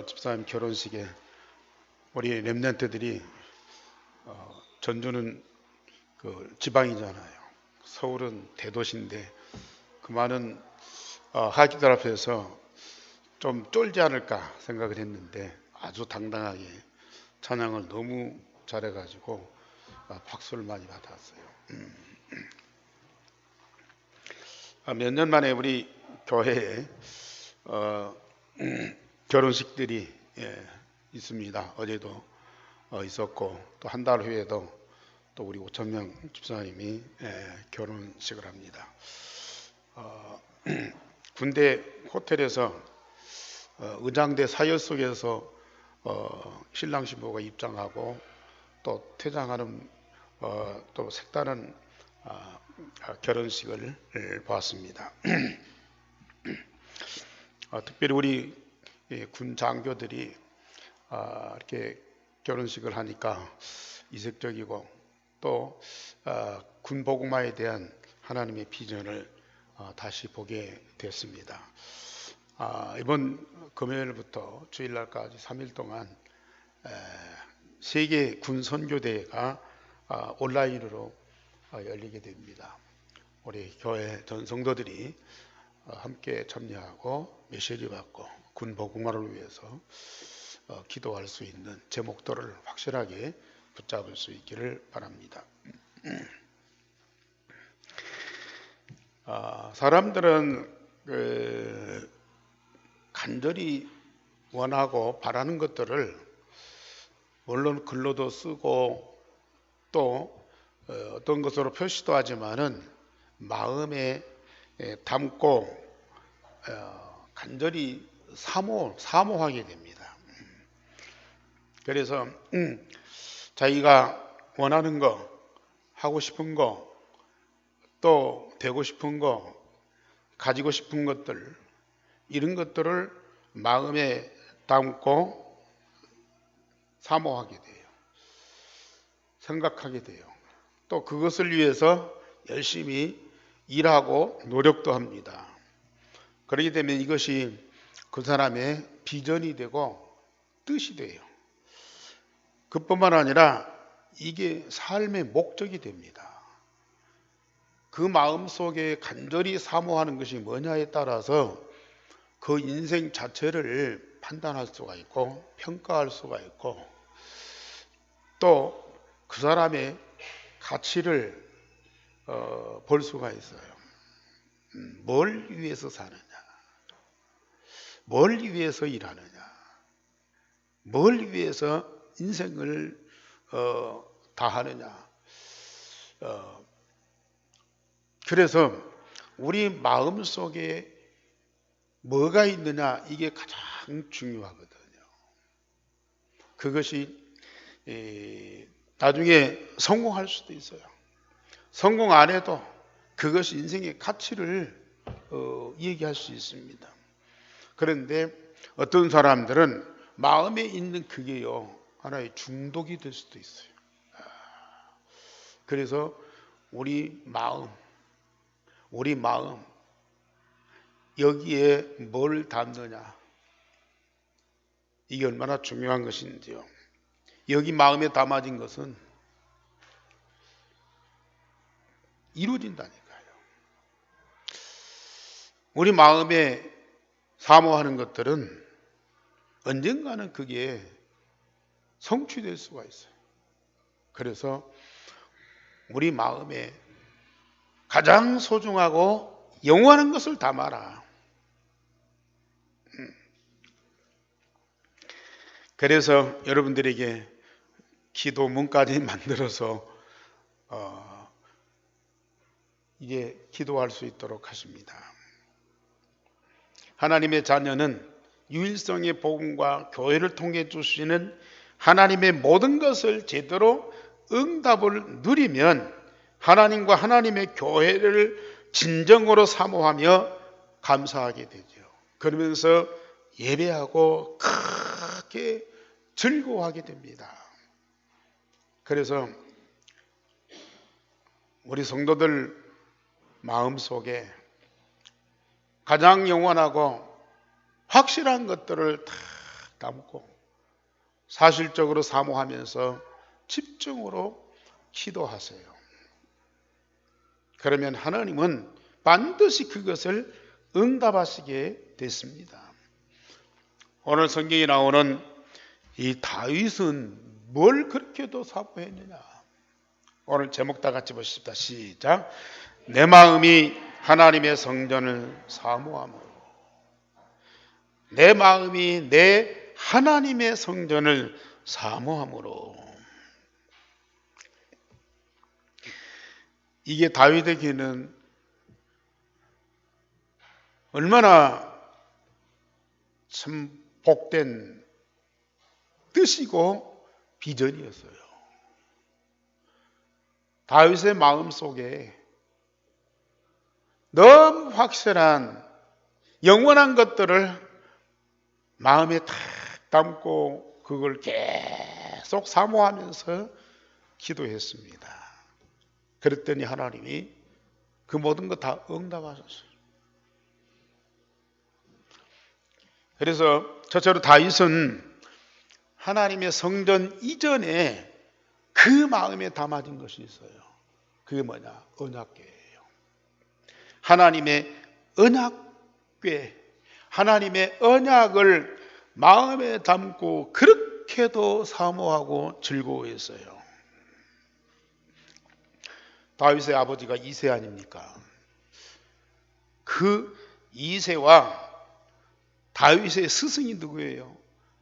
집사님 결혼식에 우리 렘넌트들이 전주는 그 지방이잖아요. 서울은 대도시인데 그 많은 하객들 앞에서 좀 쫄지 않을까 생각을 했는데 아주 당당하게 찬양을 너무 잘해가지고 박수를 많이 받았어요. 몇 년 만에 우리 교회에 어, 결혼식들이 있습니다. 어제도 있었고 또 한 달 후에도 또 우리 5,000명 집사님이 결혼식을 합니다. 군대 호텔에서 의장대 사열 속에서 신랑 신부가 입장하고 또 퇴장하는 또 색다른 결혼식을 보았습니다. 특별히 우리 군 장교들이 이렇게 결혼식을 하니까 이색적이고 또 군 복음화에 대한 하나님의 비전을 다시 보게 됐습니다. 이번 금요일부터 주일날까지 3일 동안 세계 군 선교대회가 온라인으로 열리게 됩니다. 우리 교회 전 성도들이 함께 참여하고 메시지 받고 군 복음화를 위해서 기도할 수 있는 제목들을 확실하게 붙잡을 수 있기를 바랍니다. 사람들은 간절히 원하고 바라는 것들을 물론 글로도 쓰고 또 어떤 것으로 표시도 하지만은 마음에 담고 간절히 사모하게 됩니다. 그래서 자기가 원하는 거, 하고 싶은 거, 또 되고 싶은 거, 가지고 싶은 것들, 이런 것들을 마음에 담고 사모하게 돼요. 생각하게 돼요. 또 그것을 위해서 열심히 일하고 노력도 합니다. 그렇게 되면 이것이 그 사람의 비전이 되고 뜻이 돼요. 그뿐만 아니라 이게 삶의 목적이 됩니다. 그 마음속에 간절히 사모하는 것이 뭐냐에 따라서 그 인생 자체를 판단할 수가 있고 평가할 수가 있고 또 그 사람의 가치를 볼 수가 있어요. 뭘 위해서 사느냐, 뭘 위해서 일하느냐, 뭘 위해서 인생을 다하느냐. 그래서 우리 마음속에 뭐가 있느냐, 이게 가장 중요하거든요. 그것이 나중에 성공할 수도 있어요. 성공 안 해도 그것이 인생의 가치를 얘기할 수 있습니다. 그런데 어떤 사람들은 마음에 있는 그게요, 하나의 중독이 될 수도 있어요. 그래서 우리 마음 여기에 뭘 담느냐, 이게 얼마나 중요한 것인지요. 여기 마음에 담아진 것은 이루어진다니까요. 우리 마음에 사모하는 것들은 언젠가는 그게 성취될 수가 있어요. 그래서 우리 마음에 가장 소중하고 영원한 것을 담아라. 그래서 여러분들에게 기도문까지 만들어서 이제 기도할 수 있도록 하십니다. 하나님의 자녀는 유일성의 복음과 교회를 통해 주시는 하나님의 모든 것을 제대로 응답을 누리면 하나님과 하나님의 교회를 진정으로 사모하며 감사하게 되죠. 그러면서 예배하고 크게 즐거워하게 됩니다. 그래서 우리 성도들 마음속에 가장 영원하고 확실한 것들을 다 담고 사실적으로 사모하면서 집중으로 기도하세요. 그러면 하나님은 반드시 그것을 응답하시게 됐습니다. 오늘 성경에 나오는 이 다윗은 뭘 그렇게도 사모했느냐? 오늘 제목 다 같이 보십시다. 시작. 내 마음이 하나님의 성전을 사모함으로. 내 마음이 내 하나님의 성전을 사모함으로. 이게 다윗에게는 얼마나 참 복된 뜻이고 비전이었어요. 다윗의 마음속에 너무 확실한 영원한 것들을 마음에 탁 담고 그걸 계속 사모하면서 기도했습니다. 그랬더니 하나님이 그 모든 것 다 응답하셨어요. 그래서 저처럼 다윗은 하나님의 성전 이전에 그 마음에 담아진 것이 있어요. 그게 뭐냐? 언약궤예요. 하나님의 언약궤, 하나님의 언약을 마음에 담고 그렇게도 사모하고 즐거워했어요. 다윗의 아버지가 이세 아닙니까? 그 이세와 다윗의 스승이 누구예요?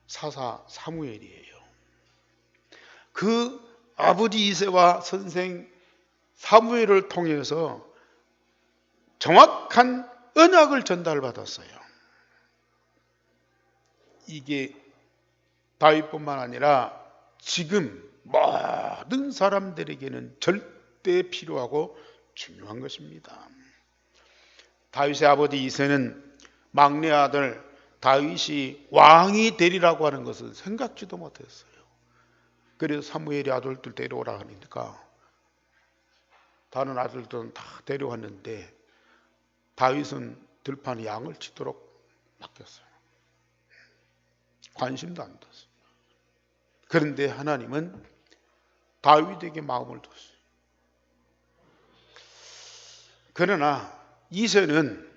사사 사무엘이에요. 그 아버지 이세와 선생 사무엘을 통해서 정확한 언약을 전달받았어요. 이게 다윗뿐만 아니라 지금 모든 사람들에게는 절대 필요하고 중요한 것입니다. 다윗의 아버지 이세는 막내 아들 다윗이 왕이 되리라고 하는 것을 생각지도 못했어요. 그래서 사무엘이 아들들 데려오라 하니까 다른 아들들은 다 데려왔는데 다윗은 들판에 양을 치도록 맡겼어요. 관심도 안 뒀어요. 그런데 하나님은 다윗에게 마음을 뒀어요. 그러나 이세는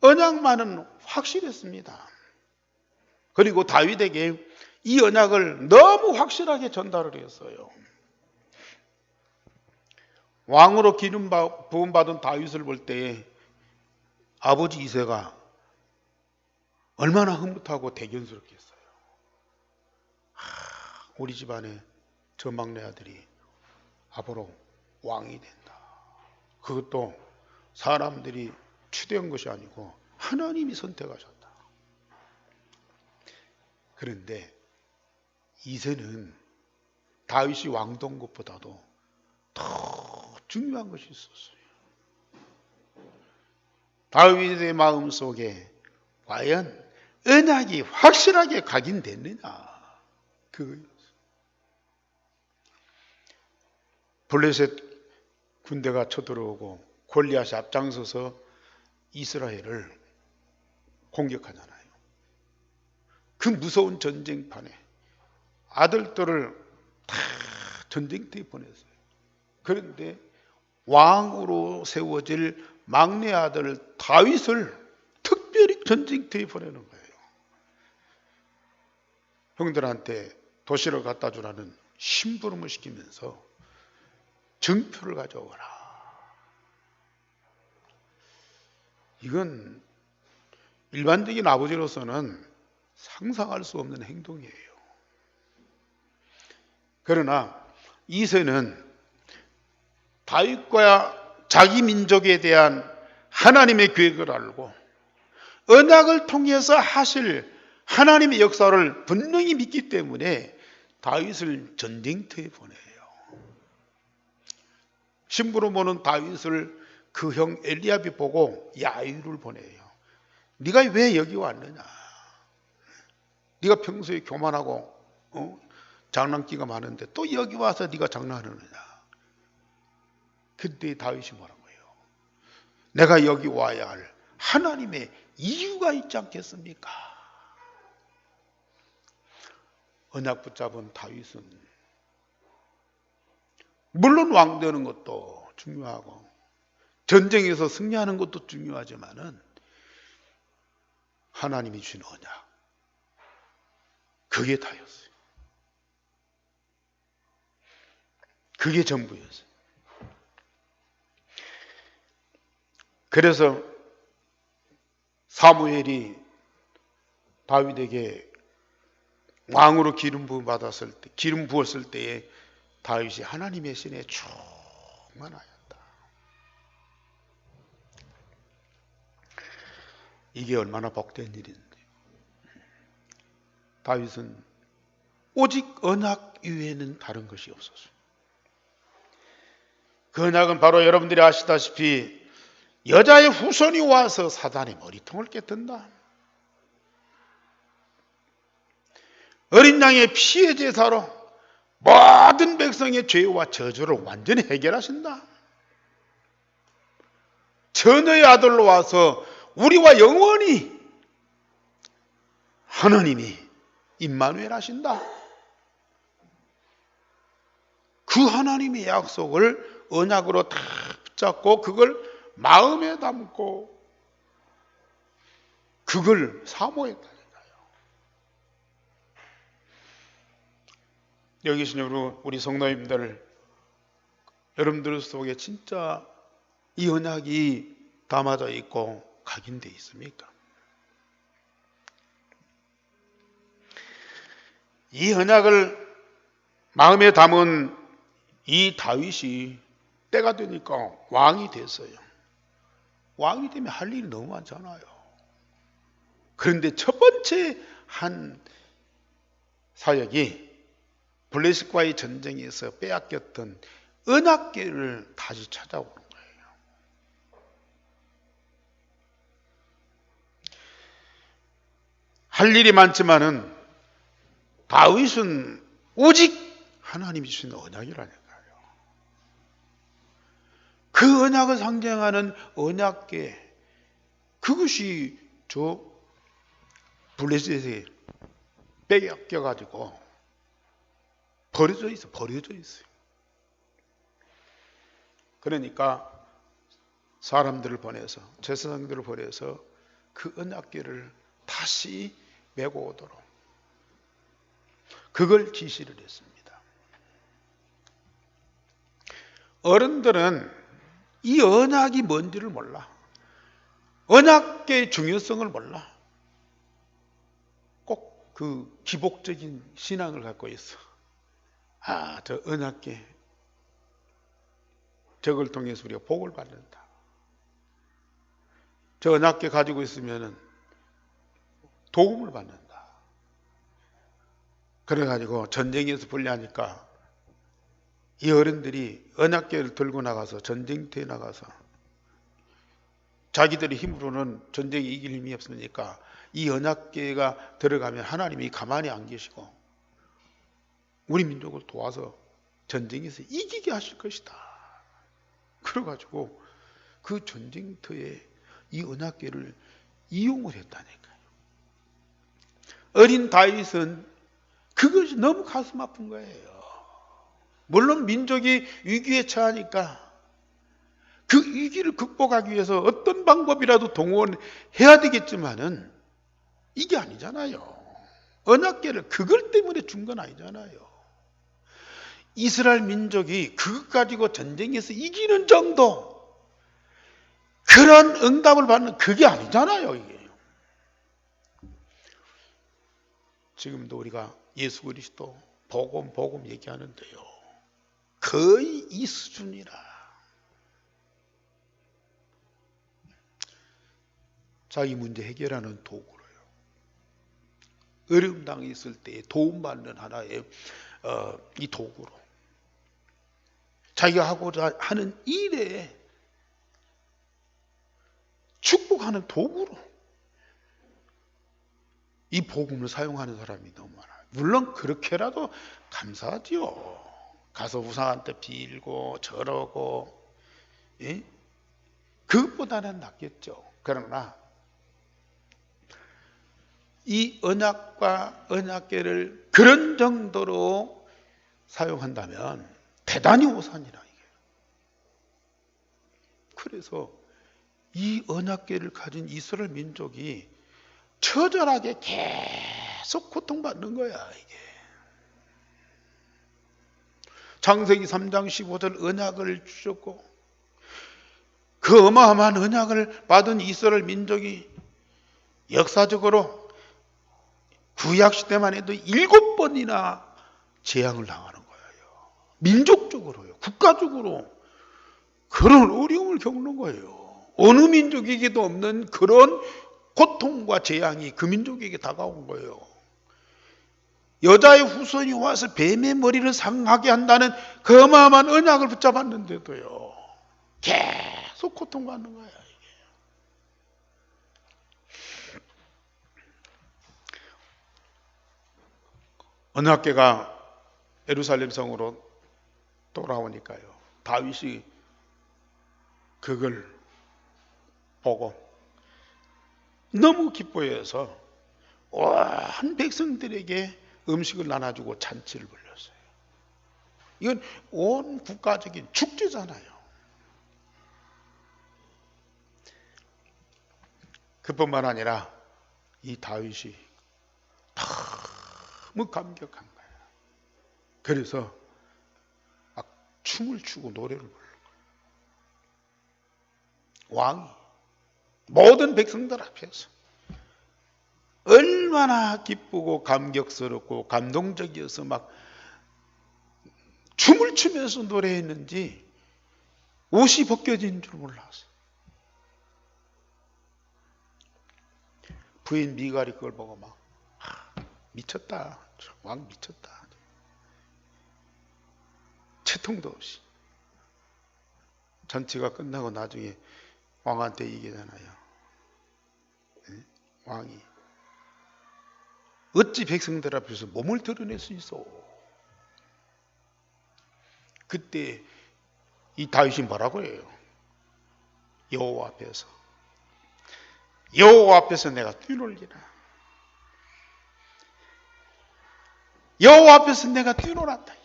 언약만은 확실했습니다. 그리고 다윗에게 이 언약을 너무 확실하게 전달을 했어요. 왕으로 기름 부음받은 다윗을 볼 때 아버지 이세가 얼마나 흐뭇하고 대견스럽겠어요. 우리 집안에 저 막내 아들이 앞으로 왕이 된다. 그것도 사람들이 추대한 것이 아니고 하나님이 선택하셨다. 그런데 이세는 다윗이 왕된 것보다도 더 중요한 것이 있었어요. 다윗의 마음속에 과연 언약이 확실하게 각인됐느냐, 그거였어요. 블레셋 군대가 쳐들어오고 골리앗이 앞장서서 이스라엘을 공격하잖아요. 그 무서운 전쟁판에 아들들을 다 전쟁터에 보냈어요. 그런데 왕으로 세워질 막내 아들 다윗을 특별히 전쟁터에 보내는 거예요. 형들한테 도시를 갖다 주라는 심부름을 시키면서 증표를 가져오라. 이건 일반적인 아버지로서는 상상할 수 없는 행동이에요. 그러나 이세는 다윗과 자기 민족에 대한 하나님의 계획을 알고 언약을 통해서 하실 하나님의 역사를 분명히 믿기 때문에 다윗을 전쟁터에 보내요. 심부름 오는 다윗을 그 형 엘리압이 보고 야유를 보내요. 네가 왜 여기 왔느냐? 네가 평소에 교만하고 장난기가 많은데 또 여기 와서 네가 장난하느냐? 그때 다윗이 뭐라고 해요? 내가 여기 와야 할 하나님의 이유가 있지 않겠습니까? 언약 붙잡은 다윗은 물론 왕 되는 것도 중요하고 전쟁에서 승리하는 것도 중요하지만은 하나님이 주신 언약, 그게 다였어요. 그게 전부였어요. 그래서 사무엘이 다윗에게 왕으로 기름 부었을 때에 다윗이 하나님의 신에 충만하였다. 이게 얼마나 복된 일인데. 다윗은 오직 언약 이외에는 다른 것이 없었어요. 그 언약은 바로 여러분들이 아시다시피 여자의 후손이 와서 사단의 머리통을 깨뜬다. 어린 양의 피의 제사로 모든 백성의 죄와 저주를 완전히 해결하신다. 처녀의 아들로 와서 우리와 영원히 하나님이 임마누엘 하신다. 그 하나님의 약속을 언약으로 다 붙잡고 그걸 마음에 담고 그걸 사모했다니까요. 여기 계신 우리 성도님들, 여러분들 속에 진짜 이 언약이 담아져 있고 각인되어 있습니까? 이 언약을 마음에 담은 이 다윗이 때가 되니까 왕이 됐어요. 왕이 되면 할 일이 너무 많잖아요. 그런데 첫 번째 한 사역이 블레셋과의 전쟁에서 빼앗겼던 언약궤를 다시 찾아오는 거예요. 할 일이 많지만은 다윗은 오직 하나님이 주신 언약이라니까요. 그 언약을 상징하는 언약궤, 그것이 저 블레셋에 빼앗겨가지고 버려져 있어요. 그러니까 사람들을 보내서, 제사장들을 보내서 그 언약궤를 다시 메고 오도록 그걸 지시를 했습니다. 어른들은 이 언약이 뭔지를 몰라. 언약궤의 중요성을 몰라. 꼭 그 기복적인 신앙을 갖고 있어. 아, 저 언약궤, 저걸 통해서 우리가 복을 받는다. 저 언약궤 가지고 있으면은 도움을 받는다. 그래가지고 전쟁에서 불리하니까 이 어른들이 언약궤를 들고 나가서 전쟁터에 나가서 자기들의 힘으로는 전쟁에 이길 힘이 없으니까 이 언약궤가 들어가면 하나님이 가만히 안 계시고 우리 민족을 도와서 전쟁에서 이기게 하실 것이다. 그래가지고 그 전쟁터에 이 언약궤를 이용을 했다니까요. 어린 다윗은 그것이 너무 가슴 아픈 거예요. 물론 민족이 위기에 처하니까 그 위기를 극복하기 위해서 어떤 방법이라도 동원해야 되겠지만은 이게 아니잖아요. 언약궤를 그걸 때문에 준 건 아니잖아요. 이스라엘 민족이 그것 가지고 전쟁에서 이기는 정도, 그런 응답을 받는 그게 아니잖아요, 이게. 지금도 우리가 예수 그리스도 복음 얘기하는데요. 거의 이 수준이라. 자기 문제 해결하는 도구로요. 어려움 당했을 때 도움받는 하나의 이 도구로. 자기가 하고자 하는 일에 축복하는 도구로 이 복음을 사용하는 사람이 너무 많아요. 물론 그렇게라도 감사하지요. 가서 우상한테 빌고 저러고, 예? 그것보다는 낫겠죠. 그러나 이 언약과 언약궤를 그런 정도로 사용한다면 대단히 오산이라 이게. 그래서 이 언약궤를 가진 이스라엘 민족이 처절하게 계속 고통받는 거야 이게. 창세기 3장 15절 언약을 주셨고 그 어마어마한 언약을 받은 이스라엘 민족이 역사적으로 구약시대만 해도 7번이나 재앙을 당하는 거예요. 민족적으로요. 국가적으로 그런 어려움을 겪는 거예요. 어느 민족에게도 없는 그런 고통과 재앙이 그 민족에게 다가온 거예요. 여자의 후손이 와서 뱀의 머리를 상하게 한다는 그 어마어마한 언약을 붙잡았는데도요. 계속 고통받는 거예요. 언약궤가 예루살렘 성으로 돌아오니까요. 다윗이 그걸 보고 너무 기뻐해서 온 백성들에게 음식을 나눠주고 잔치를 벌였어요. 이건 온 국가적인 축제잖아요. 그뿐만 아니라 이 다윗이 너무 감격한 거예요. 그래서 막 춤을 추고 노래를 부르는 거예요. 왕이 모든 백성들 앞에서 얼마나 기쁘고 감격스럽고 감동적이어서 막 춤을 추면서 노래했는지 옷이 벗겨진 줄 몰랐어요. 부인 미갈이 그걸 보고 막 미쳤다. 왕 미쳤다. 채통도 없이. 잔치가 끝나고 나중에 왕한테 얘기하잖아요. 왕이 어찌 백성들 앞에서 몸을 드러낼 수 있어? 그때 이 다윗이 뭐라고 해요? 여호와 앞에서 내가 뛰놀리라. 여호와 앞에서 내가 뛰놀았다.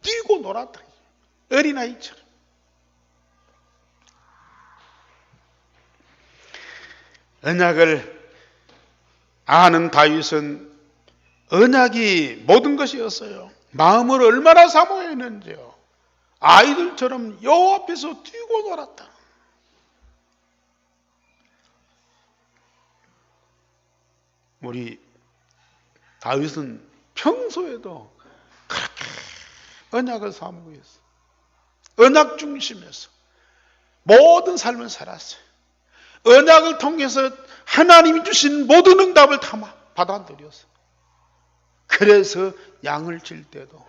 뛰고 놀았다. 어린아이처럼. 언약을 아는 다윗은 언약이 모든 것이었어요. 마음을 얼마나 사모했는지요. 아이들처럼 여호와 앞에서 뛰고 놀았다. 우리 다윗은 평소에도 그렇게 언약을 사모했어요. 언약 중심에서 모든 삶을 살았어요. 언약을 통해서 하나님이 주신 모든 응답을 다 받아들였어요. 그래서 양을 칠 때도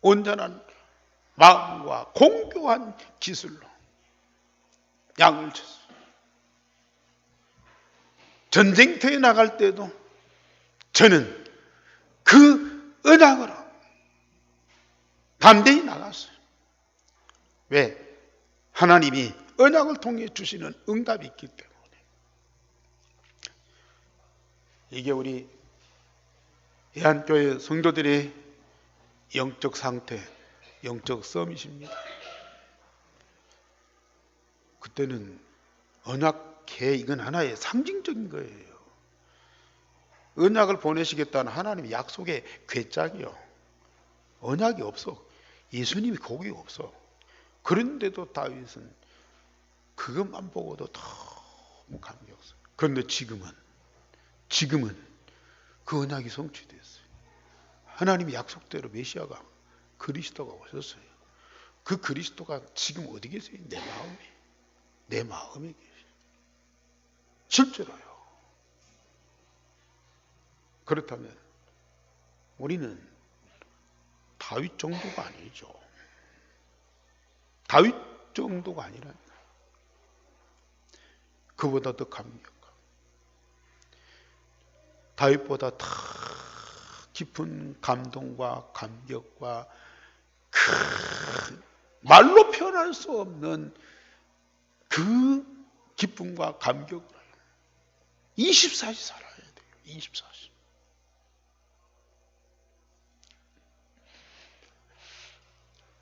온전한 마음과 공교한 기술로 양을 쳤어요. 전쟁터에 나갈 때도 저는 그 언약으로 담대히 나갔어요. 왜? 하나님이 언약을 통해 주시는 응답이 있기 때문에. 이게 우리 예한교회 성도들의 영적 상태, 영적 서밋입니다. 그때는 언약궤 이건 하나의 상징적인 거예요. 언약을 보내시겠다는 하나님의 약속의 궤짝이요. 언약이 없어. 예수님이 거기 없어. 그런데도 다윗은 그것만 보고도 너무 감격스러워. 그런데 지금은 그 언약이 성취됐어요. 하나님의 약속대로 메시아가 그리스도가 오셨어요. 그 그리스도가 지금 어디 계세요? 내 마음에 계세요. 실제로요. 그렇다면 우리는 다윗 정도가 아니죠. 다윗 정도가 아니라 그보다 더 감격하고 다윗보다 더 깊은 감동과 감격과 그 말로 표현할 수 없는 그 기쁨과 감격을 24시 살아야 돼요. 24시.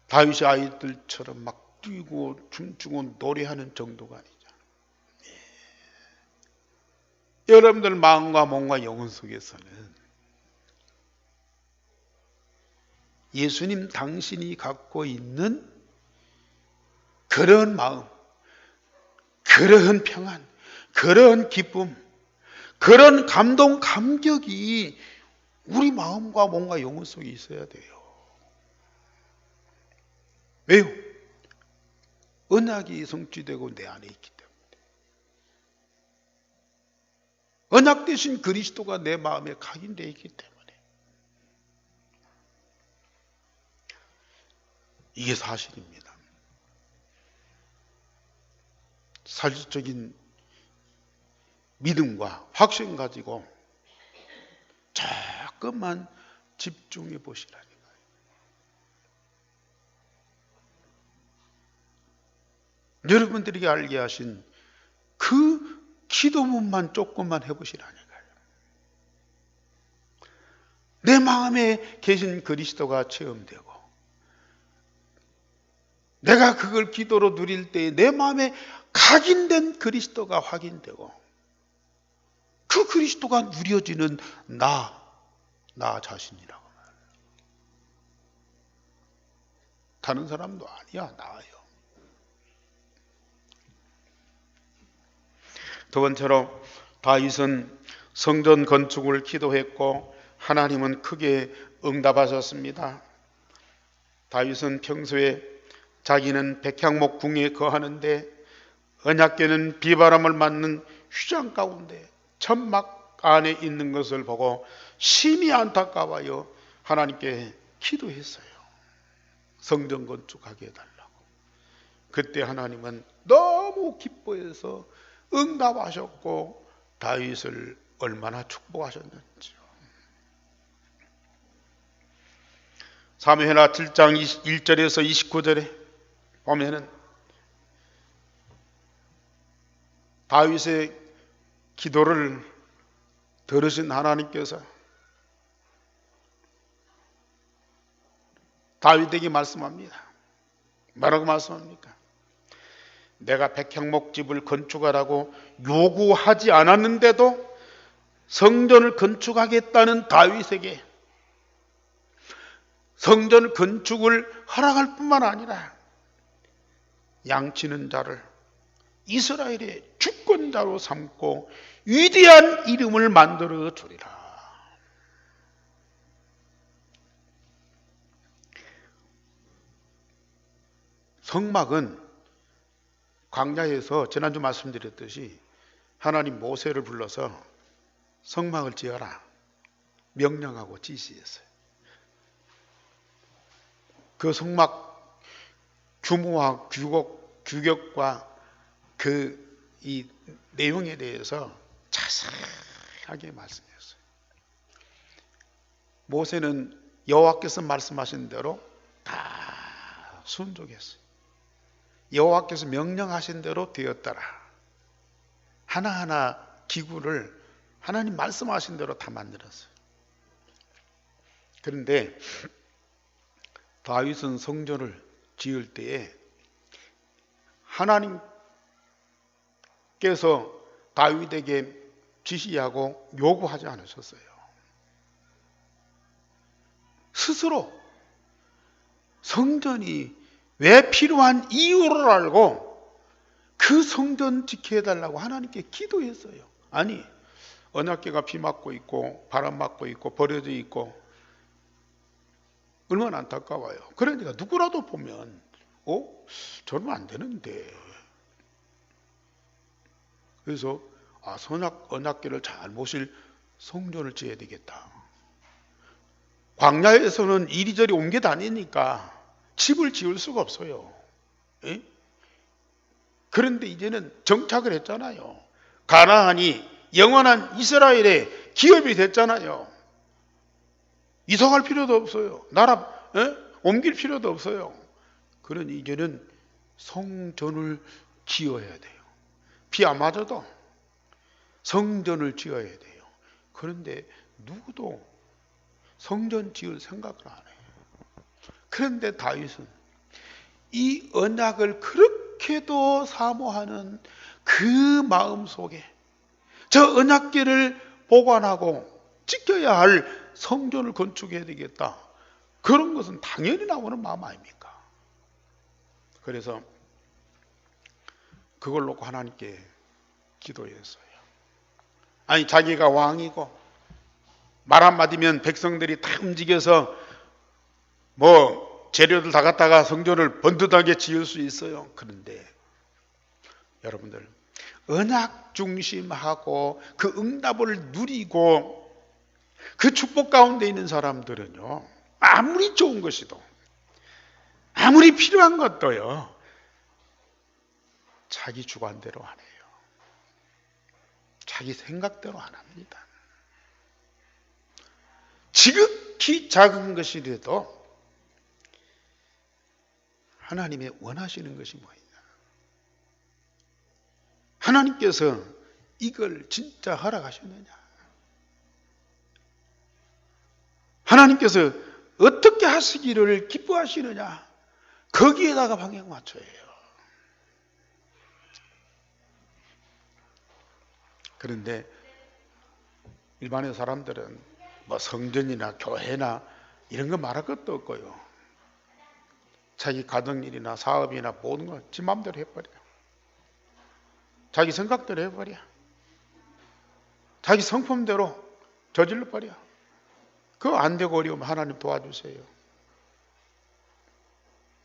다윗이 아이들처럼 막 뛰고 춤추고 노래하는 정도가 아니잖아요. 여러분들 마음과 몸과 영혼 속에서는 예수님 당신이 갖고 있는 그런 마음, 그런 평안, 그런 기쁨, 그런 감동, 감격이 우리 마음과 몸과 영혼 속에 있어야 돼요. 왜요? 언약이 성취되고 내 안에 있기 때문에. 언약 대신 그리스도가 내 마음에 각인되어 있기 때문에. 이게 사실입니다. 사실적인 믿음과 확신 가지고 조금만 집중해 보시라니까요. 여러분들에게 알게 하신 그 기도문만 조금만 해보시라니까요. 내 마음에 계신 그리스도가 체험되고 내가 그걸 기도로 누릴 때에 내 마음에 각인된 그리스도가 확인되고 그 그리스도가 누려지는 나 자신이라고 말해요. 다른 사람도 아니야, 나예요. 두 번째로 다윗은 성전 건축을 기도했고 하나님은 크게 응답하셨습니다. 다윗은 평소에 자기는 백향목 궁에 거하는데 언약궤는 비바람을 맞는 휘장 가운데 천막 안에 있는 것을 보고 심히 안타까워요 하나님께 기도했어요. 성전 건축하게 해달라고. 그때 하나님은 너무 기뻐해서 응답하셨고 다윗을 얼마나 축복하셨는지요. 사무엘하 7장 1절에서 29절에 보면은 다윗의 기도를 들으신 하나님께서 다윗에게 말씀합니다. 뭐라고 말씀합니까? 내가 백향목집을 건축하라고 요구하지 않았는데도 성전을 건축하겠다는 다윗에게 성전 건축을 허락할 뿐만 아니라 양치는 자를 이스라엘의 주권자로 삼고 위대한 이름을 만들어 주리라. 성막은 광야에서 지난주 말씀드렸듯이 하나님 모세를 불러서 성막을 지어라 명령하고 지시했어요. 그 성막 규모와 규격과 이 내용에 대해서 자세하게 말씀했어요. 모세는 여호와께서 말씀하신 대로 다 순종했어요. 여호와께서 명령하신 대로 되었더라. 하나하나 기구를 하나님 말씀하신 대로 다 만들었어요. 그런데 다윗은 성전을 지을 때에 하나님께서 다윗에게 지시하고 요구하지 않으셨어요. 스스로 성전이 왜 필요한 이유를 알고 그 성전 지켜 해달라고 하나님께 기도했어요. 아니 언약궤가 비 맞고 있고 바람 맞고 있고 버려져 있고 얼마나 안타까워요. 그러니까 누구라도 보면 저러면 안 되는데. 그래서 언약궤를 잘 모실 성전을 지어야 되겠다. 광야에서는 이리저리 옮겨 다니니까 집을 지을 수가 없어요. 에? 그런데 이제는 정착을 했잖아요. 가나안이 영원한 이스라엘의 기업이 됐잖아요. 이사갈 필요도 없어요. 나라 옮길 필요도 없어요. 그러니 이제는 성전을 지어야 돼요. 비 안 맞아도 성전을 지어야 돼요. 그런데 누구도 성전 지을 생각을 안 해요. 그런데 다윗은 이 언약을 그렇게도 사모하는 그 마음 속에 저 언약궤를 보관하고 지켜야 할 성전을 건축해야 되겠다. 그런 것은 당연히 나오는 마음 아닙니까? 그래서 그걸 놓고 하나님께 기도했어요. 아니, 자기가 왕이고 말 한마디면 백성들이 다 움직여서 재료들 다 갖다가 성전을 번듯하게 지을 수 있어요. 그런데 여러분들, 언약 중심하고 그 응답을 누리고 그 축복 가운데 있는 사람들은요, 아무리 좋은 것이도 아무리 필요한 것도요, 자기 주관대로 안 해요. 자기 생각대로 안 합니다. 지극히 작은 것이라도 하나님의 원하시는 것이 뭐냐? 하나님께서 이걸 진짜 허락하셨느냐? 하나님께서 어떻게 하시기를 기뻐하시느냐? 거기에다가 방향 맞춰야 해요. 그런데 일반의 사람들은 성전이나 교회나 이런 거 말할 것도 없고요. 자기 가정일이나 사업이나 모든 거 지 마음대로 해버려요. 자기 생각대로 해버려. 자기 성품대로 저질러버려. 그거 안 되고 어려우면 하나님 도와주세요.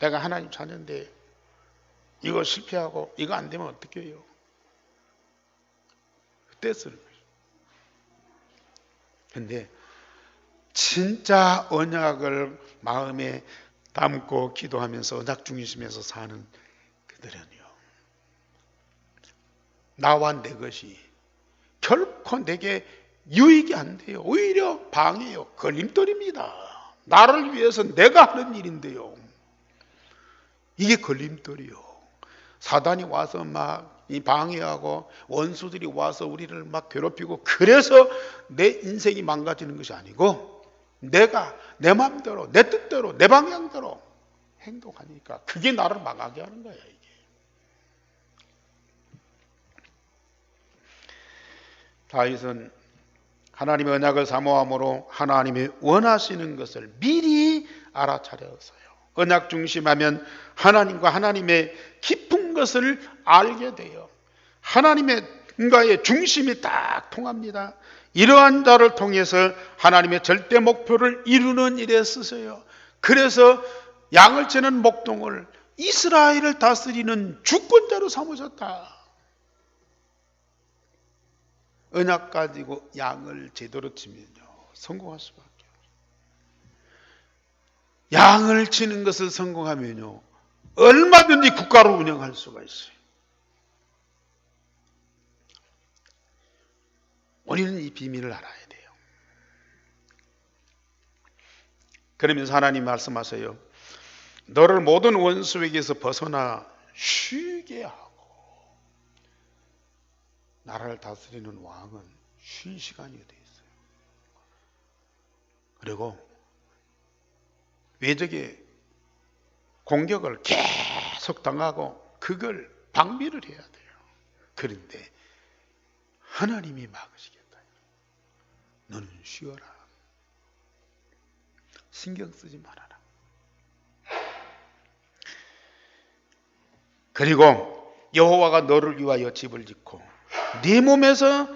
내가 하나님 자녀인데 이거 실패하고 이거 안 되면 어떻게 해요? 그때 쓰는 거예요. 근데 진짜 언약을 마음에 담고 기도하면서 언약 중심에서 사는 그들은요, 나와 내 것이 결코 내게 유익이 안 돼요. 오히려 방해요. 걸림돌입니다. 나를 위해서 내가 하는 일인데요, 이게 걸림돌이요. 사단이 와서 막 방해하고 원수들이 와서 우리를 막 괴롭히고, 그래서 내 인생이 망가지는 것이 아니고 내가 내 마음대로 내 뜻대로 내 방향대로 행동하니까 그게 나를 망하게 하는 거야. 이게 다윗은 하나님의 언약을 사모함으로 하나님이 원하시는 것을 미리 알아차렸어요. 언약 중심하면 하나님과 하나님의 깊은 것을 알게 돼요. 하나님과의 중심이 딱 통합니다. 이러한 자를 통해서 하나님의 절대 목표를 이루는 일에 쓰세요. 그래서 양을 치는 목동을 이스라엘을 다스리는 주권자로 삼으셨다. 언약 가지고 양을 제대로 치면요, 성공할 수밖에 없어요. 양을 치는 것을 성공하면요, 얼마든지 국가를 운영할 수가 있어요. 우리는 이 비밀을 알아야 돼요. 그러면서 하나님 말씀하세요. 너를 모든 원수에게서 벗어나 쉬게 하고. 나라를 다스리는 왕은 쉴 시간이 어디 있어요. 그리고 외적의 공격을 계속 당하고 그걸 방비를 해야 돼요. 그런데 하나님이 막으시겠다. 너는 쉬어라. 신경 쓰지 말아라. 그리고 여호와가 너를 위하여 집을 짓고 네 몸에서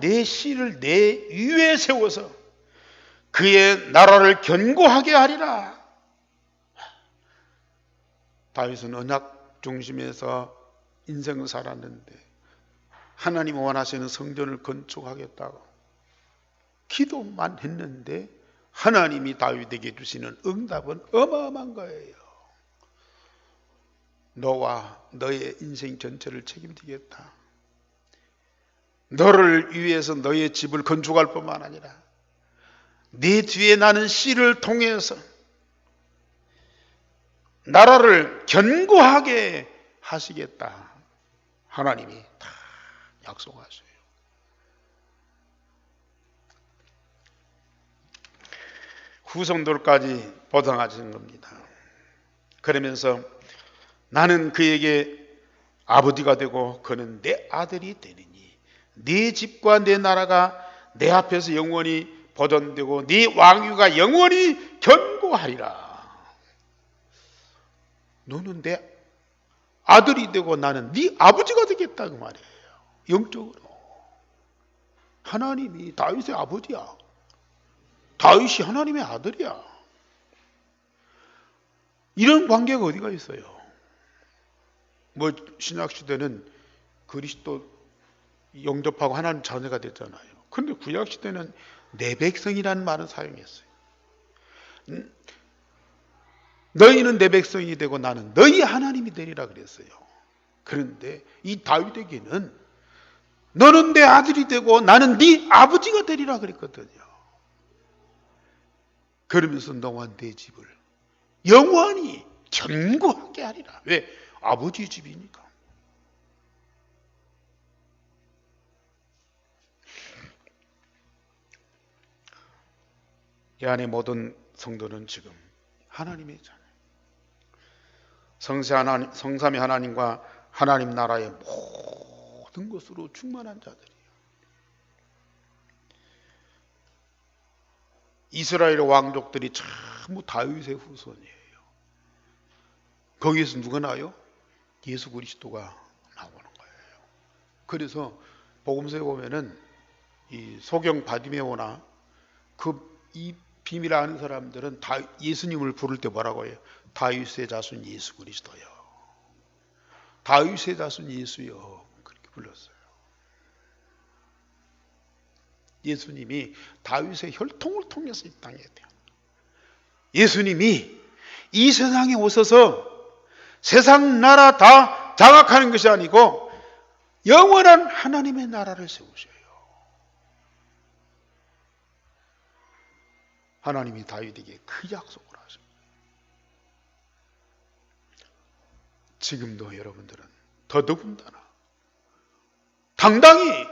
내 씨를 내 위에 세워서 그의 나라를 견고하게 하리라. 다윗은 언약 중심에서 인생을 살았는데 하나님 원하시는 성전을 건축하겠다고 기도만 했는데 하나님이 다윗에게 주시는 응답은 어마어마한 거예요. 너와 너의 인생 전체를 책임지겠다. 너를 위해서 너의 집을 건축할 뿐만 아니라 네 뒤에 나는 씨를 통해서 나라를 견고하게 하시겠다. 하나님이 다 약속하세요. 후손들까지 보장하시는 겁니다. 그러면서 나는 그에게 아버지가 되고 그는 내 아들이 되느니 네 집과 내 나라가 내 앞에서 영원히 보존되고 네 왕위가 영원히 견고하리라. 너는 내 아들이 되고 나는 네 아버지가 되겠다 그 말이에요. 영적으로 하나님이 다윗의 아버지야. 다윗이 하나님의 아들이야. 이런 관계가 어디가 있어요? 뭐 신약시대는 그리스도 영접하고 하나님 자녀가 됐잖아요. 그런데 구약시대는 내 백성이라는 말은 사용했어요. 너희는 내 백성이 되고 나는 너희 하나님이 되리라 그랬어요. 그런데 이 다윗에게는 너는 내 아들이 되고 나는 네 아버지가 되리라 그랬거든요. 그러면서 너와 내 집을 영원히 견고하게 하리라. 왜? 아버지 집이니까. 이 안에 모든 성도는 지금 하나님의 자녀, 성삼위 하나님과 하나님 나라의 모든 것으로 충만한 자들이에요. 이스라엘 왕족들이 전부 다윗의 후손이에요. 거기에서 누가 나요? 예수 그리스도가 나오는 거예요. 그래서 복음서에 보면은 이 소경 바디메오나 이 비밀을 아는 사람들은 다 예수님을 부를 때 뭐라고 해요? 다윗의 자손 예수 그리스도요. 다윗의 자손 예수요. 그렇게 불렀어요. 예수님이 다윗의 혈통을 통해서 이 땅에 돼요. 예수님이 이 세상에 오셔서 세상 나라 다 장악하는 것이 아니고 영원한 하나님의 나라를 세우셔요. 하나님이 다윗에게 그 약속을 하십니다. 지금도 여러분들은 더더군다나 당당히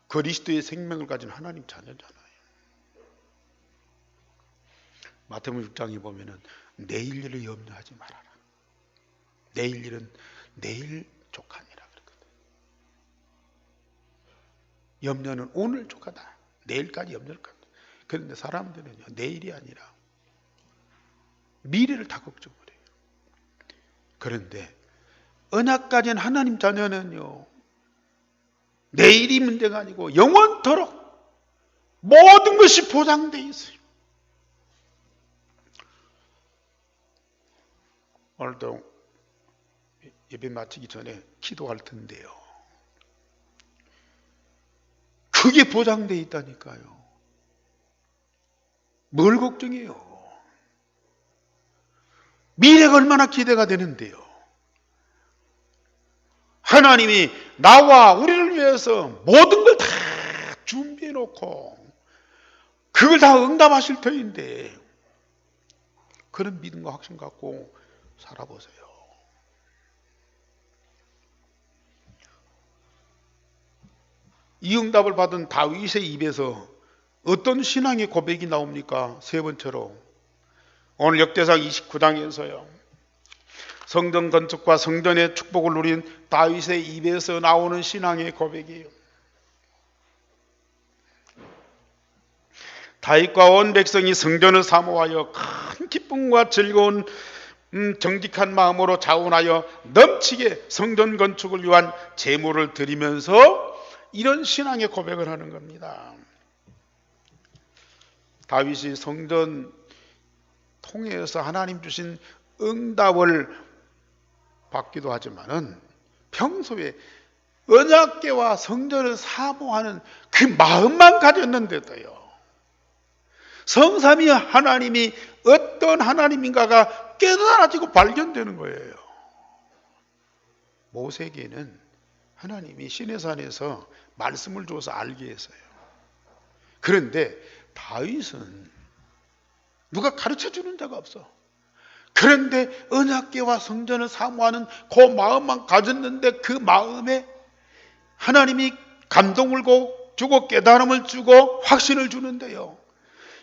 그리스도의 생명을 가진 하나님 자녀잖아요. 마태복음 6장에 보면은 내일 일을 염려하지 말아라. 내일 일은 내일 족하니라 그랬거든. 염려는 오늘 족하다. 내일까지 염려를 갖다. 그런데 사람들은요, 내일이 아니라 미래를 다 걱정을 해요. 그런데 언약 가진 하나님 자녀는요, 내일이 문제가 아니고 영원토록 모든 것이 보장되어 있어요. 오늘도 예배 마치기 전에 기도할 텐데요, 그게 보장되어 있다니까요. 뭘 걱정해요? 미래가 얼마나 기대가 되는데요. 하나님이 나와 우리를 위해서 모든 걸 다 준비해 놓고 그걸 다 응답하실 터인데 그런 믿음과 확신 갖고 살아보세요. 이 응답을 받은 다윗의 입에서 어떤 신앙의 고백이 나옵니까? 세 번째로 오늘 역대상 29장에서요. 성전 건축과 성전의 축복을 누린 다윗의 입에서 나오는 신앙의 고백이에요. 다윗과 온 백성이 성전을 사모하여 큰 기쁨과 즐거운 정직한 마음으로 자원하여 넘치게 성전 건축을 위한 제물을 드리면서 이런 신앙의 고백을 하는 겁니다. 다윗이 성전 통해서 하나님 주신 응답을 받기도 하지만은 평소에 언약궤와 성전을 사모하는 그 마음만 가졌는데도요, 성삼위 하나님이 어떤 하나님인가가 깨달아지고 발견되는 거예요. 모세에게는 하나님이 시내산에서 말씀을 줘서 알게 했어요. 그런데 다윗은 누가 가르쳐 주는 자가 없어. 그런데 언약궤와 성전을 사모하는 그 마음만 가졌는데 그 마음에 하나님이 감동을 주고 깨달음을 주고 확신을 주는데요,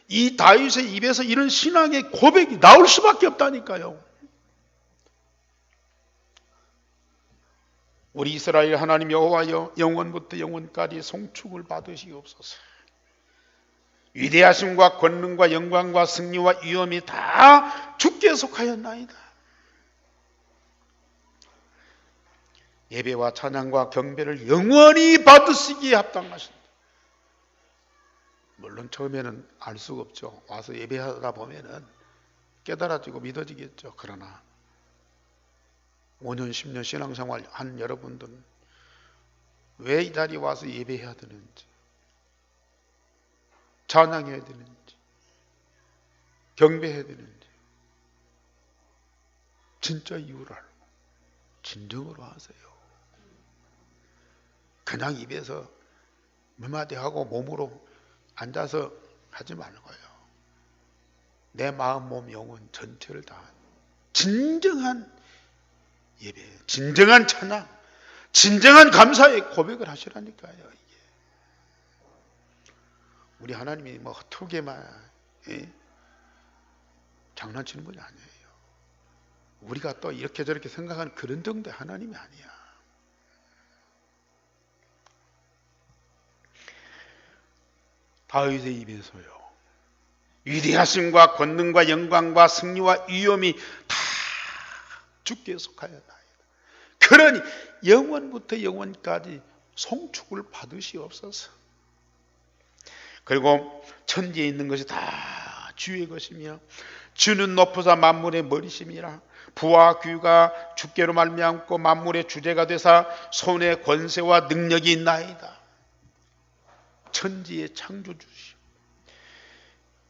이 다윗의 입에서 이런 신앙의 고백이 나올 수밖에 없다니까요. 우리 이스라엘 하나님 여호와여, 영원부터 영원까지 송축을 받으시옵소서. 위대하심과 권능과 영광과 승리와 위엄이 다 주께 속하였나이다. 예배와 찬양과 경배를 영원히 받으시기에 합당하신다. 물론 처음에는 알 수가 없죠. 와서 예배하다 보면은 깨달아지고 믿어지겠죠. 그러나 5년 10년 신앙생활 한 여러분들은 왜 이 자리에 와서 예배해야 되는지, 찬양해야 되는지, 경배해야 되는지 진짜 이유를 알고 진정으로 하세요. 그냥 입에서 몇 마디 하고 몸으로 앉아서 하지 말고요. 내 마음, 몸, 영혼 전체를 다 진정한 예배, 진정한 찬양, 진정한 감사의 고백을 하시라니까요. 이게 우리 하나님이 뭐 헛되게만 장난치는 분이 아니에요. 우리가 또 이렇게 저렇게 생각하는 그런 정도의 하나님이 아니야. 다윗의 입에서요, 위대하심과 권능과 영광과 승리와 위엄이 다 주께 속하였나이다. 그러니 영원부터 영원까지 송축을 받으시옵소서. 그리고 천지에 있는 것이 다 주의 것이며 주는 높으사 만물의 머리심이라. 부와 귀가 주께로 말미암고 만물의 주제가 되사 손에 권세와 능력이 있나이다. 천지의 창조주시오,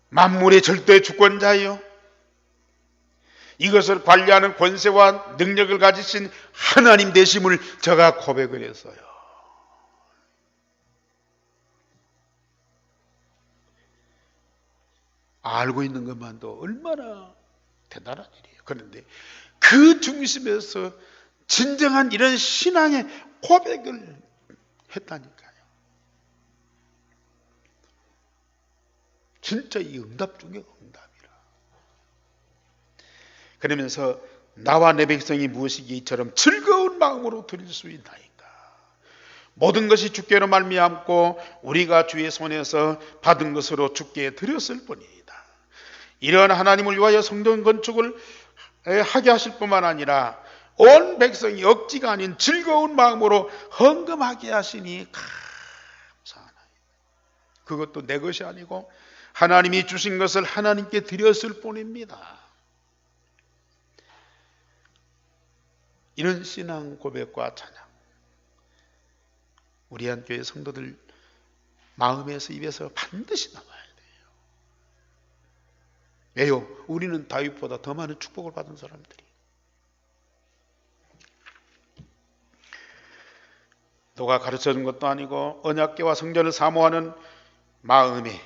만물의 절대 주권자여, 이것을 관리하는 권세와 능력을 가지신 하나님 되심을 제가 고백을 했어요. 알고 있는 것만도 얼마나 대단한 일이에요. 그런데 그 중심에서 진정한 이런 신앙의 고백을 했다니까요. 진짜 이 응답 중에 응답이라. 그러면서 나와 내 백성이 무엇이기에 이처럼 즐거운 마음으로 드릴 수 있나이까. 모든 것이 주께로 말미암고 우리가 주의 손에서 받은 것으로 주께 드렸을 뿐이다. 이러한 하나님을 위하여 성전 건축을 하게 하실 뿐만 아니라 온 백성이 억지가 아닌 즐거운 마음으로 헌금하게 하시니 감사하나이다. 그것도 내 것이 아니고 하나님이 주신 것을 하나님께 드렸을 뿐입니다. 이런 신앙 고백과 찬양, 우리 한 교회 성도들 마음에서 입에서 반드시 나와야 돼요. 왜요? 우리는 다윗보다 더 많은 축복을 받은 사람들이. 누가 가르쳐준 것도 아니고 언약궤와 성전을 사모하는 마음에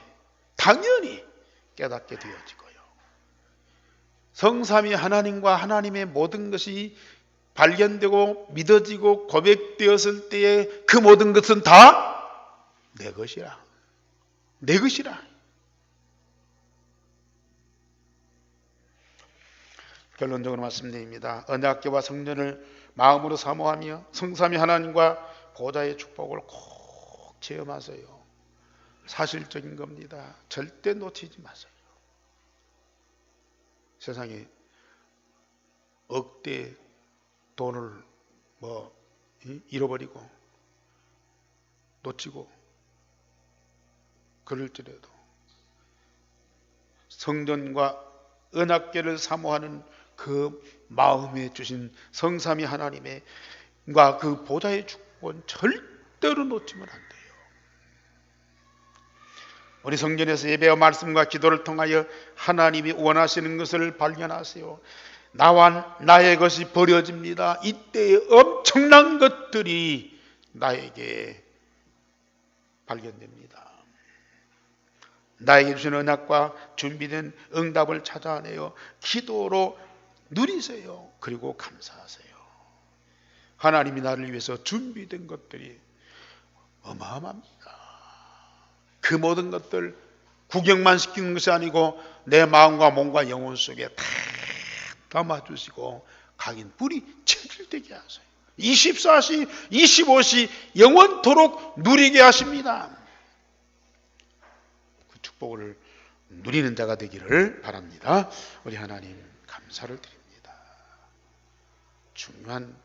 당연히 깨닫게 되어지고요. 성삼위 하나님과 하나님의 모든 것이 발견되고 믿어지고 고백되었을 때에 그 모든 것은 다 내 것이라. 내 것이라. 결론적으로 말씀드립니다. 언약궤와 성전을 마음으로 사모하며 성삼위 하나님과 보좌의 축복을 꼭 체험하세요. 사실적인 겁니다. 절대 놓치지 마세요. 세상에 억대 돈을 잃어버리고 놓치고 그럴지라도 성전과 언약궤를 사모하는 그 마음에 주신 성삼위 하나님의 그 보좌의 축복은 절대로 놓치면 안 돼요. 우리 성전에서 예배와 말씀과 기도를 통하여 하나님이 원하시는 것을 발견하세요. 나와 나의 것이 버려집니다. 이때에 엄청난 것들이 나에게 발견됩니다. 나에게 주신 언약과 준비된 응답을 찾아내어 기도로 누리세요. 그리고 감사하세요. 하나님이 나를 위해서 준비된 것들이 어마어마합니다. 그 모든 것들 구경만 시키는 것이 아니고 내 마음과 몸과 영혼 속에 다 담아주시고 각인 뿌리 체질되게 하세요. 24시 25시 영원토록 누리게 하십니다. 그 축복을 누리는 자가 되기를 바랍니다. 우리 하나님 감사를 드립니다. 중요한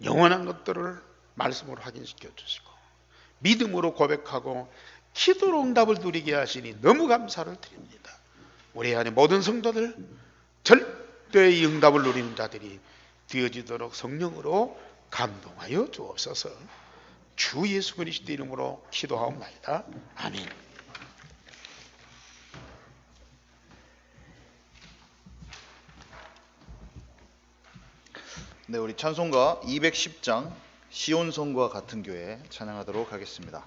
영원한 것들을 말씀으로 확인시켜 주시고 믿음으로 고백하고 기도로 응답을 누리게 하시니 너무 감사를 드립니다. 우리 안에 모든 성도들 절대의 응답을 누리는 자들이 되어지도록 성령으로 감동하여 주옵소서. 주 예수 그리스도 이름으로 기도하옵나이다. 아멘. 네, 우리 찬송가 210장 시온성과 같은 교회 찬양하도록 하겠습니다.